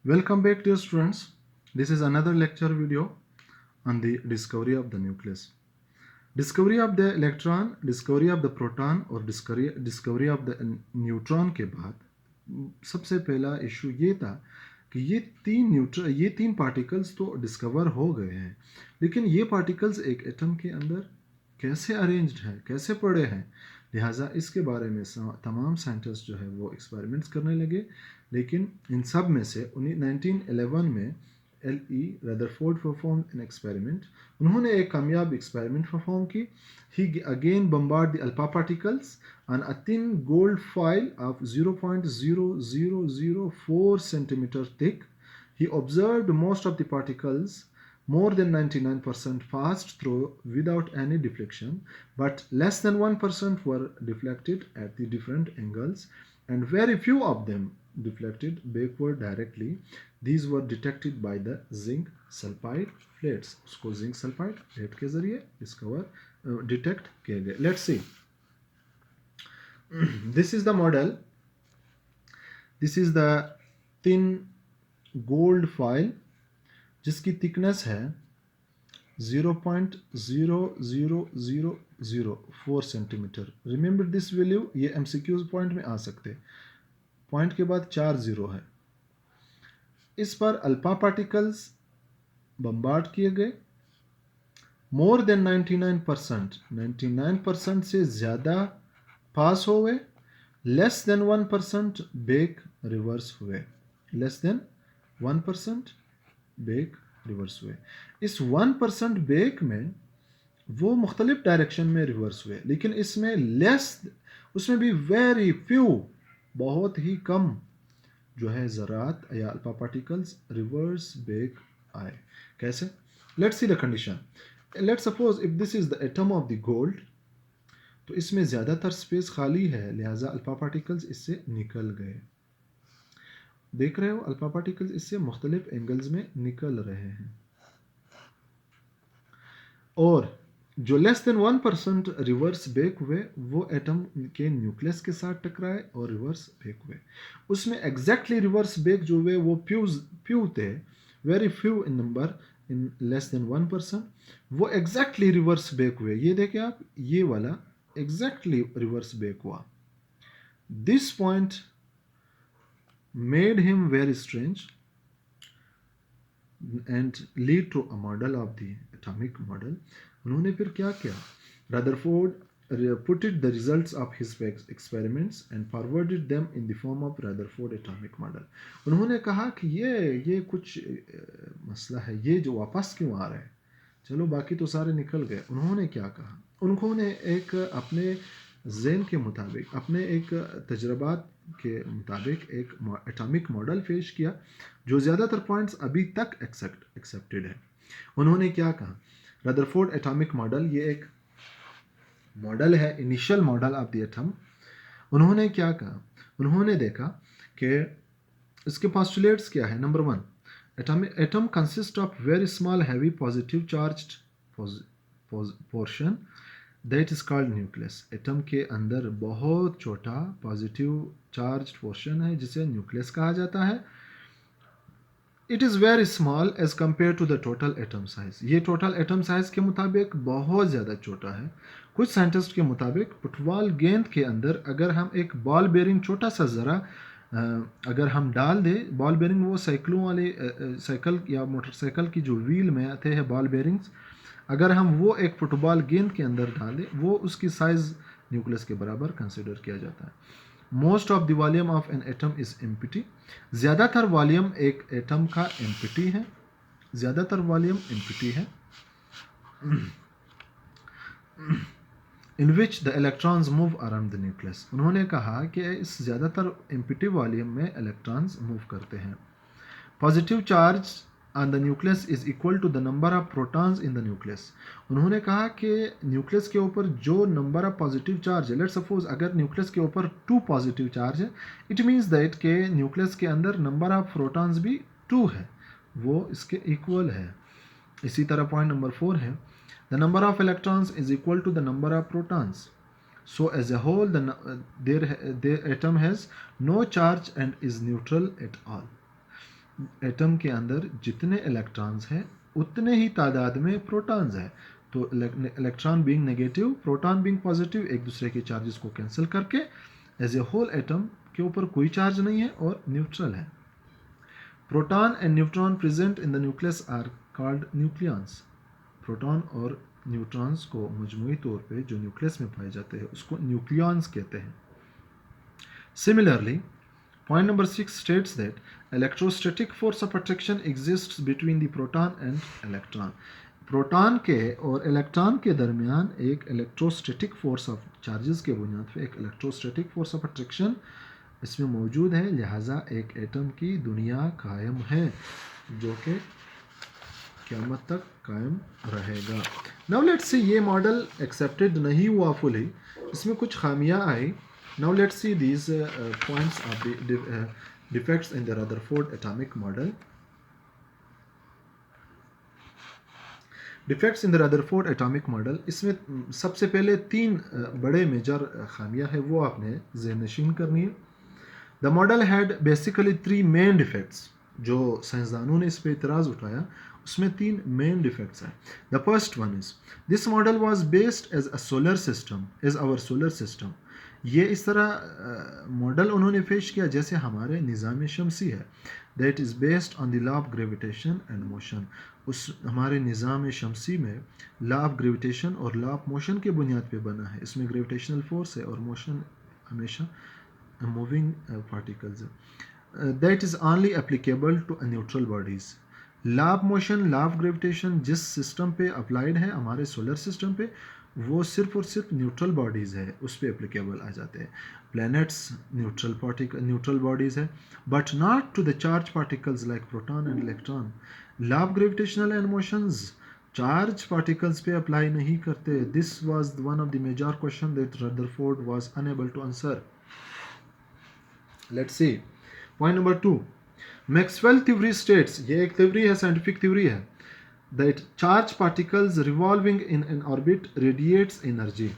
Welcome back, dear students. This is another lecture video on the discovery of the nucleus. Discovery of the electron, discovery of the proton और discovery of the neutron के बाद सबसे पहला issue ये था कि ये तीन पार्टिकल्स तो डिस्कवर हो गए हैं, लेकिन ये पार्टिकल्स एक एटम के अंदर कैसे अरेंज्ड हैं, कैसे पड़े हैं। लिहाजा इसके बारे में तमाम साइंटिस्ट जो है वो एक्सपेरिमेंट्स करने लगे। लेकिन इन सब में से 1911 में L.E. Rutherford perform an experiment. उन्होंने एक कामयाब एक्सपेरिमेंट परफॉर्म की। He again bombarded the alpha particles on a thin gold foil of 0.0004 centimeter thick. He observed most of the particles, more than 99%, passed through without any deflection, but less than 1% were deflected at the different angles, and very few of them deflected backward directly. These were detected by the zinc sulfide plates. उसको zinc sulfide plate के जरिए detect किए गए। Let's see. This is the model. This is the thin gold foil जिसकी thickness है 0.0004 centimetre. Remember this value, ये MCQs point में आ सकते। पॉइंट के बाद 4 जीरो है। इस पर अल्फा पार्टिकल्स बम्बार्ड किए गए। मोर देन 99% से ज़्यादा पास हो गए। लेस देन 1% बेक रिवर्स हुए। लेस देन 1% बेक रिवर्स हुए। इस 1% बेक में वो मुख्तलिफ डायरेक्शन में रिवर्स हुए, लेकिन इसमें उसमें भी वेरी फ्यू, बहुत ही कम जो है ज़रात या अल्फा पार्टिकल्स रिवर्स बेक आए। कैसे? Let's see the condition. Let's suppose if this is the atom of the gold, तो इसमें ज़्यादातर स्पेस खाली है, लिहाजा अल्फा पार्टिकल्स इससे निकल गए। देख रहे हो, अल्फा पार्टिकल्स इससे मुख्तलिफ एंगल्स में निकल रहे हैं। और जो लेस देन 1% रिवर्स बेक हुए वो एटम के न्यूक्लियस के साथ टकराए और रिवर्स बेक हुए। उसमें एग्जैक्टली रिवर्स बेक जो हुए वो फ्यू थे, very few in number, in less than 1%। वो एग्जैक्टली रिवर्स बेक हुए। ये देखें आप, ये वाला एग्जैक्टली रिवर्स बेक हुआ। This point made him very strange and lead to a model of the atomic model. उन्होंने फिर क्या किया? Rutherford put the results of his experiments and forwarded them in the form of Rutherford atomic model. उन्होंने कहा कि ये कुछ मसला है, ये जो वापस क्यों आ रहा है? चलो बाकी तो सारे निकल गए। उन्होंने क्या कहा? उन्होंने एक अपने ज़हन के मुताबिक, अपने एक तजर्बात के मुताबिक एक एटॉमिक मॉडल पेश किया जो ज़्यादातर पॉइंट्स अभी तक एक्सेप्टेड है। उन्होंने क्या कहा? रदरफोर्ड एटॉमिक मॉडल, ये एक मॉडल है, initial model of the atom. उन्होंने क्या कहा? उन्होंने देखा कि इसके पोस्टुलेट्स क्या है। Number 1, atom consist of very small heavy positive charged portion that is called nucleus. Atom के अंदर बहुत छोटा पॉजिटिव चार्ज्ड पोर्शन है जिसे न्यूक्लियस कहा जाता है। It is very small as compare to the total atom size. ये टोटल एटम साइज के मुताबिक बहुत ज़्यादा छोटा है। कुछ साइंटिस्ट के मुताबिक फुटबॉल गेंद के अंदर अगर हम एक बॉल बेरिंग छोटा सा ज़रा अगर हम डाल दें, बॉल बेरिंग वो साइकिलों वाले साइकिल या मोटरसाइकिल की जो व्हील में आते हैं बॉल बेरिंग्स, अगर हम वो एक फुटबॉल गेंद के अंदर डाल दें, वो उसकी साइज़ न्यूक्लियस के बराबर कंसिडर किया जाता है। Most of the volume of an atom is empty. ज़्यादातर वॉल्यूम एक एटम का एम्प्टी है। ज़्यादातर वॉल्यूम एम्प्टी है। In which the electrons move around the nucleus. उन्होंने कहा कि इस ज़्यादातर एम्प्टी वॉल्यूम में इलेक्ट्रॉन्स मूव करते हैं। Positive charge on the nucleus is equal to the number of protons in the nucleus. उन्होंने कहा कि न्यूक्लियस के ऊपर जो नंबर ऑफ पॉजिटिव चार्ज है, लेट सपोज अगर न्यूक्लियस के ऊपर 2 पॉजिटिव चार्ज है, इट मीन्स दैट के न्यूक्लियस के अंदर नंबर ऑफ प्रोटॉन्स भी 2 है, वो इसके इक्वल है। इसी तरह पॉइंट नंबर 4 है, the number of electrons is equal to the number of protons. So as a whole, the atom has no charge and is neutral at all. Atom के अंदर जितने इलेक्ट्रॉन्स हैं उतने ही तादाद में प्रोटॉन्स हैं। तो electron being negative, proton being positive, एक दूसरे के चार्जेस को कैंसिल करके एज ए होल एटम के ऊपर कोई चार्ज नहीं है और न्यूट्रल है। Proton and neutron present in the nucleus are called nucleons. Proton और न्यूट्रॉन्स को मजमूई तौर पे जो न्यूक्लियस में पाए जाते हैं उसको न्यूक्लियॉन्स कहते हैं। Similarly, point number 6 states that electrostatic force of attraction exists between the proton and electron. Proton के और इलेक्ट्रॉन के दरमियान एक इलेक्ट्रोस्टैटिक फोर्स ऑफ चार्जेस के बुनियाद पे एक इलेक्ट्रोस्टैटिक फोर्स ऑफ अट्रैक्शन इसमें मौजूद है, लिहाजा एक एटम की दुनिया कायम है जो कि क़यामत तक कायम रहेगा। नाउ लेट्स सी, ये मॉडल एक्सेप्टेड नहीं हुआ फुली, इसमें कुछ खामियां आई। Now let's see these points of the defects in the Rutherford atomic model. Defects in the Rutherford atomic model, इसमें सबसे पहले तीन बड़े मेजर खामियां हैं, वो आपने ज़हनशीन करनी है। The model had basically three main defects. जो साइंसदानों ने इस पर इतराज़ उठाया उसमें तीन मेन डिफेक्ट्स हैं। The first one is this model was based as a solar system, as our solar system. ये इस तरह मॉडल उन्होंने पेश किया जैसे हमारे निज़ाम शमसी है, that is based on the law of gravitation and motion. उस हमारे निज़ाम शमसी में लॉ ऑफ ग्रेविटेशन और लॉ ऑफ मोशन के बुनियाद पे बना है। इसमें ग्रेविटेशनल फोर्स है और मोशन हमेशा मूविंग पार्टिकल्स है। That is only applicable to neutral bodies. Law of motion, law of gravitation जिस सिस्टम पे अप्लाइड है हमारे सोलर सिस्टम पे, वो सिर्फ और सिर्फ न्यूट्रल बॉडीज़ है, उस पर एप्लीकेबल आ जाते हैं। प्लैनेट्स न्यूट्रल बॉडीज़ है, but not to the charge particles like proton and electron. Law of gravitational and motions charge particles पे अप्लाई नहीं करते। This was one of the major question that Rutherford was unable to answer. Let's see point number 2, Maxwell theory states, ये एक theory है, scientific theory है, that charged particles revolving in an orbit radiates energy.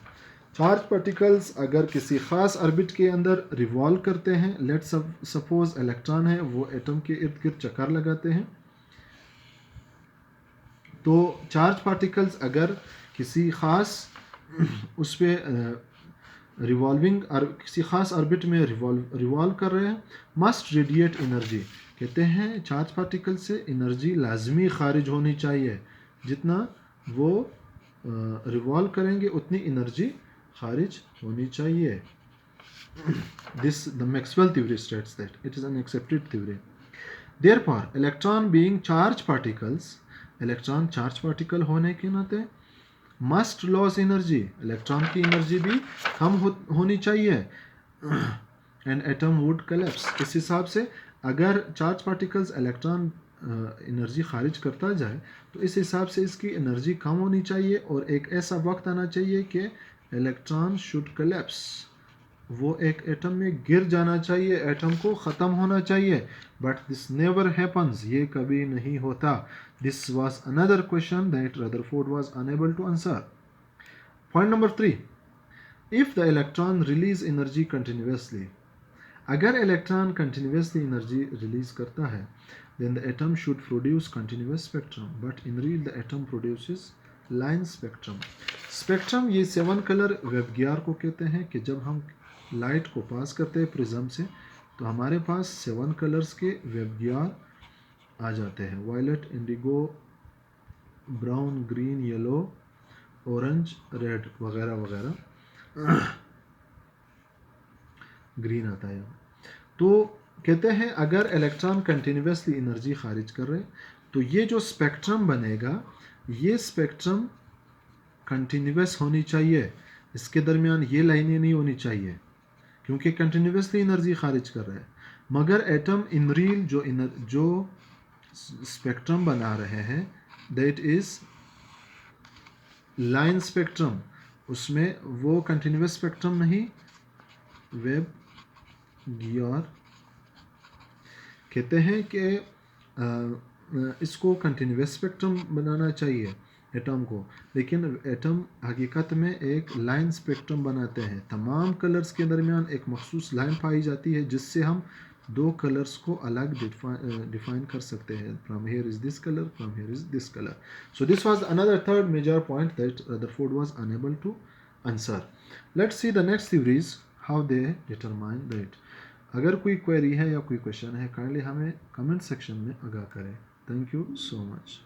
Charge particles अगर किसी ख़ास orbit के अंदर revolve करते हैं, लेट्स सपोज इलेक्ट्रॉन है वो एटम के इर्द गिर्द चक्कर लगाते हैं, तो चार्ज पार्टिकल्स अगर किसी ख़ास उस पर रिवॉल्विंग किसी ख़ास ऑर्बिट में रिवॉल्व कर रहे हैं, मस्ट रेडिएट एनर्जी। कहते हैं चार्ज पार्टिकल से एनर्जी लाजमी खारिज होनी चाहिए, जितना वो रिवॉल्व करेंगे उतनी एनर्जी खारिज होनी चाहिए। This the Maxwell theory states that it is an accepted theory. Therefore electron being charge particles, electron charge particle होने के नाते मस्ट लॉस एनर्जी, इलेक्ट्रॉन की एनर्जी भी कम होनी चाहिए, एंड एटम वुड कोलैप्स। इस हिसाब से अगर चार्ज पार्टिकल्स इलेक्ट्रॉन एनर्जी खारिज करता जाए तो इस हिसाब से इसकी एनर्जी कम होनी चाहिए और एक ऐसा वक्त आना चाहिए कि इलेक्ट्रॉन शुड कोलैप्स, वो एक एटम में गिर जाना चाहिए, एटम को ख़त्म होना चाहिए, बट दिस नेवर हैपन्स, ये कभी नहीं होता। This was another question that Rutherford was unable to answer. Point number 3, if the electron release energy continuously, अगर इलेक्ट्रॉन कंटिन्यूसली एनर्जी रिलीज करता है, then the atom should produce continuous spectrum, but in real the atom produces line spectrum. Spectrum ये 7 colour वेवगियर को कहते हैं कि जब हम लाइट को पास करते हैं प्रिज्म से तो हमारे पास 7 कलर्स के वेवगियर आ जाते हैं, violet, indigo, brown, green, yellow, orange, red वगैरह वगैरह, ग्रीन आता है। तो कहते हैं अगर इलेक्ट्रॉन कंटिन्यूसली एनर्जी खारिज कर रहे तो ये जो स्पेक्ट्रम बनेगा ये स्पेक्ट्रम कंटिन्यूस होनी चाहिए, इसके दरमियान ये लाइनें नहीं होनी चाहिए क्योंकि कंटिन्यूसली एनर्जी खारिज कर रहा है। मगर एटम इन रियल जो स्पेक्ट्रम बना रहे हैं दैट इज़ लाइन स्पेक्ट्रम, उसमें वो कंटिन्यूस स्पेक्ट्रम नहीं, वेब गियर कहते हैं कि इसको कंटिन्यूस स्पेक्ट्रम बनाना चाहिए एटम को, लेकिन एटम हकीकत में एक लाइन स्पेक्ट्रम बनाते हैं। तमाम कलर्स के दरमियान एक मखसूस लाइन पाई जाती है जिससे हम दो कलर्स को अलग डिफाइन कर सकते हैं. From here is this color, from here is this color. So this was another third major point that Rutherford was unable to answer. Let's see the next theories, how they determine that. अगर कोई query है या कोई question है, kindly हमें comment section में आगाह करें. Thank you so much.